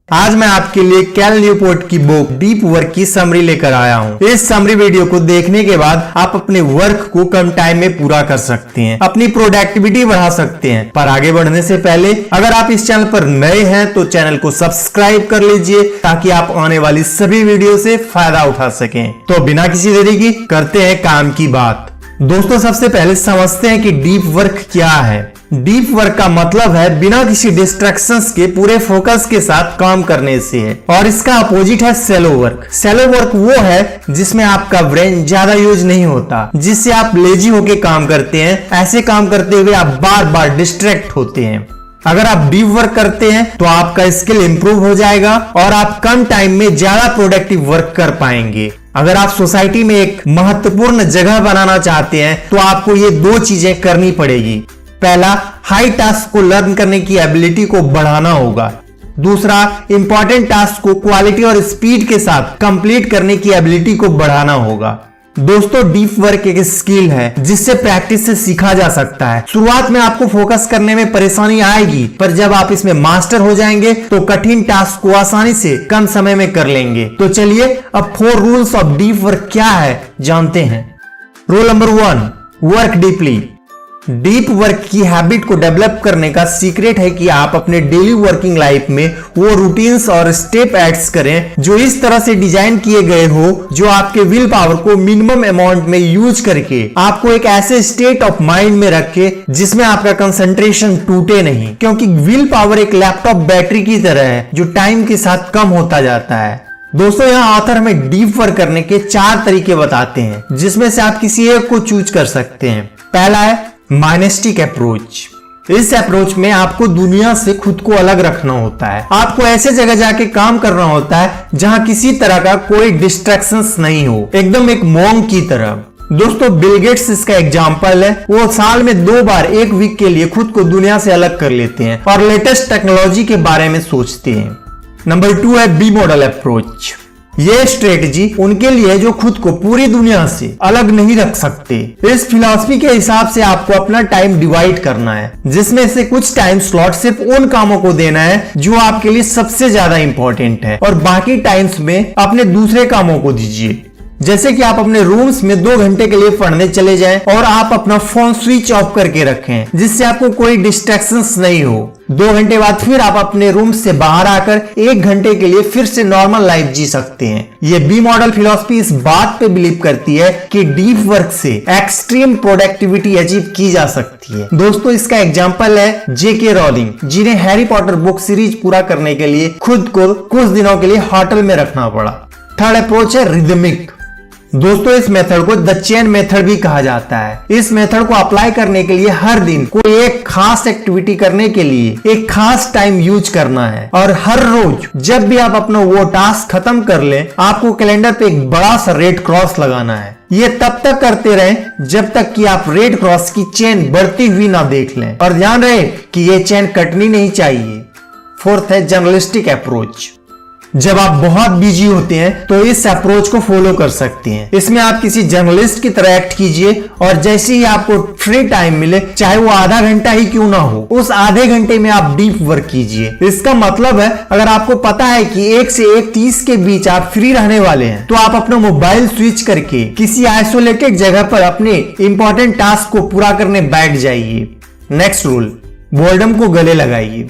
आज मैं आपके लिए कैल न्यूपोर्ट की बुक डीप वर्क की समरी लेकर आया हूँ। इस समरी वीडियो को देखने के बाद आप अपने वर्क को कम टाइम में पूरा कर सकते हैं, अपनी प्रोडक्टिविटी बढ़ा सकते हैं। पर आगे बढ़ने से पहले अगर आप इस चैनल पर नए हैं तो चैनल को सब्सक्राइब कर लीजिए ताकि आप आने वाली सभी वीडियो से फायदा उठा सकें। तो बिना किसी देरी की करते हैं काम की बात। दोस्तों, सबसे पहले समझते हैं कि डीप वर्क क्या है। डीप वर्क का मतलब है बिना किसी डिस्ट्रैक्शंस के पूरे फोकस के साथ काम करने से है, और इसका अपोजिट है शैलो वर्क। शैलो वर्क वो है जिसमें आपका ब्रेन ज्यादा यूज नहीं होता, जिससे आप लेजी होके काम करते हैं। ऐसे काम करते हुए आप बार बार डिस्ट्रैक्ट होते हैं। अगर आप डीप वर्क करते हैं तो आपका स्किल इंप्रूव हो जाएगा और आप कम टाइम में ज्यादा प्रोडक्टिव वर्क कर पाएंगे। अगर आप सोसाइटी में एक महत्वपूर्ण जगह बनाना चाहते हैं तो आपको ये दो चीजें करनी पड़ेगी। पहला, हाई टास्क को लर्न करने की एबिलिटी को बढ़ाना होगा। दूसरा, इंपॉर्टेंट टास्क को क्वालिटी और स्पीड के साथ कंप्लीट करने की एबिलिटी को बढ़ाना होगा। दोस्तों, डीप वर्क एक स्किल है जिससे प्रैक्टिस से सीखा जा सकता है। शुरुआत में आपको फोकस करने में परेशानी आएगी, पर जब आप इसमें मास्टर हो जाएंगे तो कठिन टास्क को आसानी से कम समय में कर लेंगे। तो चलिए अब 4 रूल्स ऑफ डीप वर्क क्या है जानते हैं। Rule number 1, work deeply. Deep work की हैबिट को डेवलप करने का सीक्रेट है कि आप अपने डेली वर्किंग लाइफ में वो रूटीन्स और स्टेप एड्स करें जो इस तरह से डिजाइन किए गए हो, जो आपके विल पावर को मिनिमम अमाउंट में यूज करके आपको एक ऐसे स्टेट ऑफ माइंड में रखे जिसमें आपका कंसंट्रेशन टूटे नहीं। क्योंकि विल पावर एक लैपटॉप बैटरी की तरह है जो टाइम के साथ कम होता जाता है। दोस्तों, यहाँ ऑथर हमें डीप वर्क करने के 4 तरीके बताते हैं जिसमें से आप किसी एक को चूज कर सकते हैं। पहला है माइनेस्टिक अप्रोच। इस अप्रोच में आपको दुनिया से खुद को अलग रखना होता है। आपको ऐसे जगह जाके काम करना होता है जहां किसी तरह का कोई डिस्ट्रैक्शंस नहीं हो, एकदम एक मॉन्क की तरह। दोस्तों, बिल गेट्स इसका एग्जाम्पल है। वो साल में 2 बार 1 वीक के लिए खुद को दुनिया से अलग कर लेते हैं और लेटेस्ट टेक्नोलॉजी के बारे में सोचते हैं। नंबर 2 है बी मॉडल अप्रोच। ये स्ट्रेटजी उनके लिए जो खुद को पूरी दुनिया से अलग नहीं रख सकते। इस फिलॉसफी के हिसाब से आपको अपना टाइम डिवाइड करना है, जिसमें से कुछ टाइम स्लॉट सिर्फ उन कामों को देना है जो आपके लिए सबसे ज्यादा इंपॉर्टेंट है, और बाकी टाइम्स में अपने दूसरे कामों को दीजिए। जैसे कि आप अपने रूम्स में 2 घंटे के लिए पढ़ने चले जाएं और आप अपना फोन स्विच ऑफ करके रखें जिससे आपको कोई डिस्ट्रैक्शंस नहीं हो। 2 घंटे बाद फिर आप अपने रूम से बाहर आकर 1 घंटे के लिए फिर से नॉर्मल लाइफ जी सकते हैं। ये बी मॉडल फिलॉसफी इस बात पे बिलीव करती है कि डीप वर्क से एक्सट्रीम प्रोडक्टिविटी अचीव की जा सकती है। दोस्तों, इसका एग्जाम्पल है जेके रॉलिंग, जिन्हें हैरी पॉटर बुक सीरीज पूरा करने के लिए खुद को कुछ दिनों के लिए होटल में रखना पड़ा। थर्ड अप्रोच है रिदमिक। दोस्तों, इस मेथड को द चेन मेथड भी कहा जाता है। इस मेथड को अप्लाई करने के लिए हर दिन कोई एक खास एक्टिविटी करने के लिए एक खास टाइम यूज करना है, और हर रोज जब भी आप अपना वो टास्क खत्म कर लें आपको कैलेंडर पे एक बड़ा सा रेड क्रॉस लगाना है। ये तब तक करते रहें जब तक कि आप रेड क्रॉस की चेन बढ़ती हुई ना देख लें, और ध्यान रहे कि ये चेन कटनी नहीं चाहिए। फोर्थ है जर्नलिस्टिक अप्रोच। जब आप बहुत बिजी होते हैं तो इस अप्रोच को फॉलो कर सकते हैं। इसमें आप किसी जर्नलिस्ट की तरह एक्ट कीजिए, और जैसे ही आपको फ्री टाइम मिले, चाहे वो आधा घंटा ही क्यों ना हो, उस आधे घंटे में आप डीप वर्क कीजिए। इसका मतलब है अगर आपको पता है कि 1 से 1:30 के बीच आप फ्री रहने वाले हैं तो आप अपना मोबाइल स्विच करके किसी आइसोलेटेड जगह पर अपने इंपॉर्टेंट टास्क को पूरा करने बैठ जाइए। नेक्स्ट रूल, बोर्डम को गले लगाइए।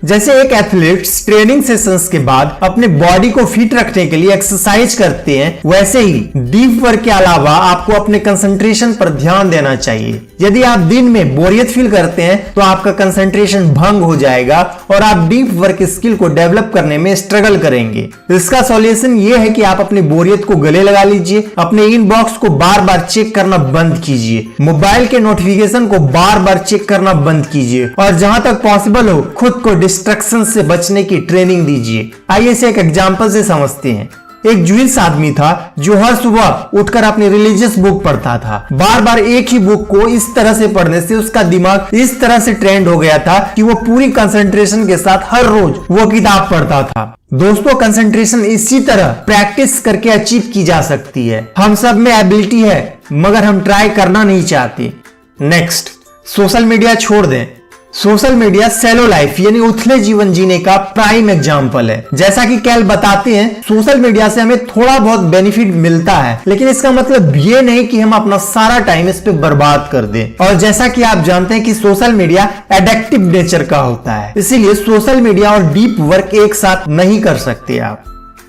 जैसे एक एथलीट्स ट्रेनिंग सेशंस के बाद अपने बॉडी को फिट रखने के लिए एक्सरसाइज करते हैं, वैसे ही डीप वर्क के अलावा आपको अपने कंसंट्रेशन पर ध्यान देना चाहिए। यदि आप दिन में बोरियत फील करते हैं तो आपका कंसंट्रेशन भंग हो जाएगा और आप डीप वर्क स्किल को डेवलप करने में स्ट्रगल करेंगे। इसका सॉल्यूशन ये है कि आप अपनी बोरियत को गले लगा लीजिए, अपने इनबॉक्स को बार बार चेक करना बंद कीजिए, मोबाइल के नोटिफिकेशन को बार बार चेक करना बंद कीजिए, और जहां तक पॉसिबल हो खुद को डिस्ट्रैक्शन से बचने की ट्रेनिंग दीजिए। आइए इसे एक एग्जांपल से समझते हैं। एक ज्यूइश आदमी था जो हर सुबह उठकर अपनी रिलीजियस बुक पढ़ता था। बार बार एक ही बुक को इस तरह से पढ़ने से उसका दिमाग इस तरह से ट्रेंड हो गया था कि वो पूरी कंसंट्रेशन के साथ हर रोज वो किताब पढ़ता था। दोस्तों, कंसंट्रेशन इसी तरह प्रैक्टिस करके अचीव की जा सकती है। हम सब में एबिलिटी है मगर हम ट्राई करना नहीं चाहते। नेक्स्ट, सोशल मीडिया छोड़ दें। सोशल मीडिया सेलो लाइफ यानी उथले जीवन जीने का प्राइम एग्जाम्पल है। जैसा कि कैल बताते हैं, सोशल मीडिया से हमें थोड़ा बहुत बेनिफिट मिलता है, लेकिन इसका मतलब ये नहीं कि हम अपना सारा टाइम इस पे बर्बाद कर दें। और जैसा कि आप जानते हैं कि सोशल मीडिया एडिक्टिव नेचर का होता है, इसीलिए सोशल मीडिया और डीप वर्क एक साथ नहीं कर सकते आप।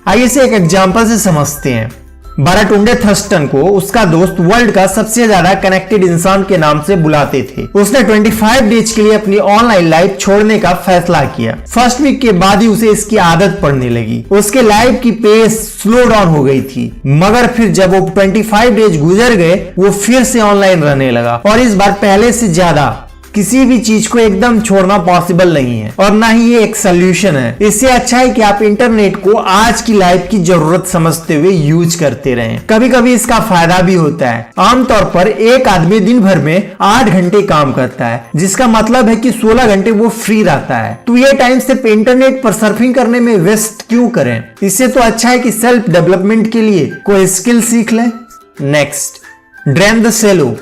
आइए इसे एक एग्जाम्पल से समझते हैं। बाराटुंडे थर्स्टन को उसका दोस्त वर्ल्ड का सबसे ज्यादा कनेक्टेड इंसान के नाम से बुलाते थे। उसने 25 डेज के लिए अपनी ऑनलाइन लाइफ छोड़ने का फैसला किया। फर्स्ट वीक के बाद ही उसे इसकी आदत पड़ने लगी। उसके लाइफ की पेस स्लो डाउन हो गई थी, मगर फिर जब वो 25 डेज गुजर गए, वो फिर से ऑनलाइन रहने लगा और इस बार पहले से ज्यादा। किसी भी चीज को एकदम छोड़ना पॉसिबल नहीं है और ना ही ये एक सोल्यूशन है। इससे अच्छा है कि आप इंटरनेट को आज की लाइफ की जरूरत समझते हुए यूज करते रहें। कभी कभी इसका फायदा भी होता है। आमतौर पर एक आदमी दिन भर में 8 घंटे काम करता है, जिसका मतलब है कि 16 घंटे वो फ्री रहता है। तो ये टाइम सिर्फ इंटरनेट पर सर्फिंग करने में वेस्ट क्यों करें? इससे तो अच्छा है कि सेल्फ डेवलपमेंट के लिए कोई स्किल सीख लें। नेक्स्ट, ड्रेन द सेलो।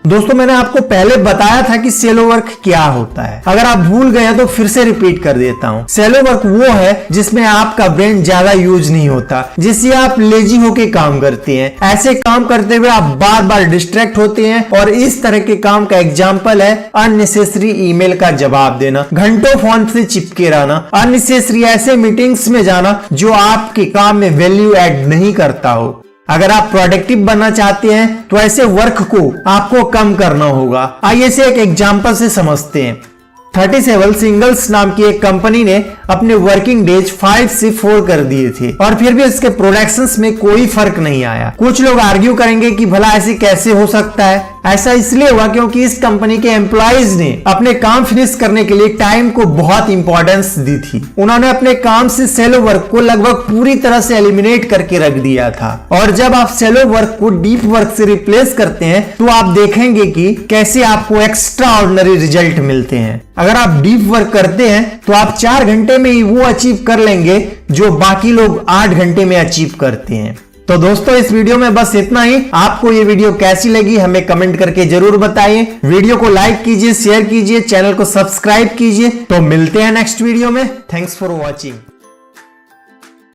दोस्तों, मैंने आपको पहले बताया था कि सेलो वर्क क्या होता है। अगर आप भूल गए तो फिर से रिपीट कर देता हूँ। सेलो वर्क वो है जिसमें आपका ब्रेन ज्यादा यूज नहीं होता, जिससे आप लेजी होके काम करते हैं। ऐसे काम करते हुए आप बार बार डिस्ट्रैक्ट होते हैं और इस तरह के काम का एग्जाम्पल है अननेसेसरी ईमेल का जवाब देना, घंटों फोन से चिपके रहना, अननेसेसरी ऐसे मीटिंग्स में जाना जो आपके काम में वैल्यू ऐड नहीं करता हो। अगर आप प्रोडक्टिव बनना चाहते हैं तो ऐसे वर्क को आपको कम करना होगा। आइए इसे एक एग्जांपल से समझते हैं। 37 सिंगल्स नाम की एक कंपनी ने अपने वर्किंग डेज 5 से 4 कर दिए थे और फिर भी इसके प्रोडक्शंस में कोई फर्क नहीं आया। कुछ लोग आर्ग्यू करेंगे कि भला ऐसे कैसे हो सकता है। ऐसा इसलिए हुआ क्योंकि इस कंपनी के एम्प्लॉइज ने अपने काम फिनिश करने के लिए टाइम को बहुत इंपॉर्टेंस दी थी। उन्होंने अपने काम से सेलो वर्क को लगभग पूरी तरह से एलिमिनेट करके रख दिया था। और जब आप सेलो वर्क को डीप वर्क से रिप्लेस करते हैं तो आप देखेंगे कि कैसे आपको एक्स्ट्रा ऑर्डिनरी रिजल्ट मिलते हैं। अगर आप डीप वर्क करते हैं तो आप 4 घंटे में ही वो अचीव कर लेंगे जो बाकी लोग 8 घंटे में अचीव करते हैं। तो दोस्तों, इस वीडियो में बस इतना ही। आपको ये वीडियो कैसी लगी हमें कमेंट करके जरूर बताइए। वीडियो को लाइक कीजिए, शेयर कीजिए, चैनल को सब्सक्राइब कीजिए। तो मिलते हैं नेक्स्ट वीडियो में। Thanks for watching.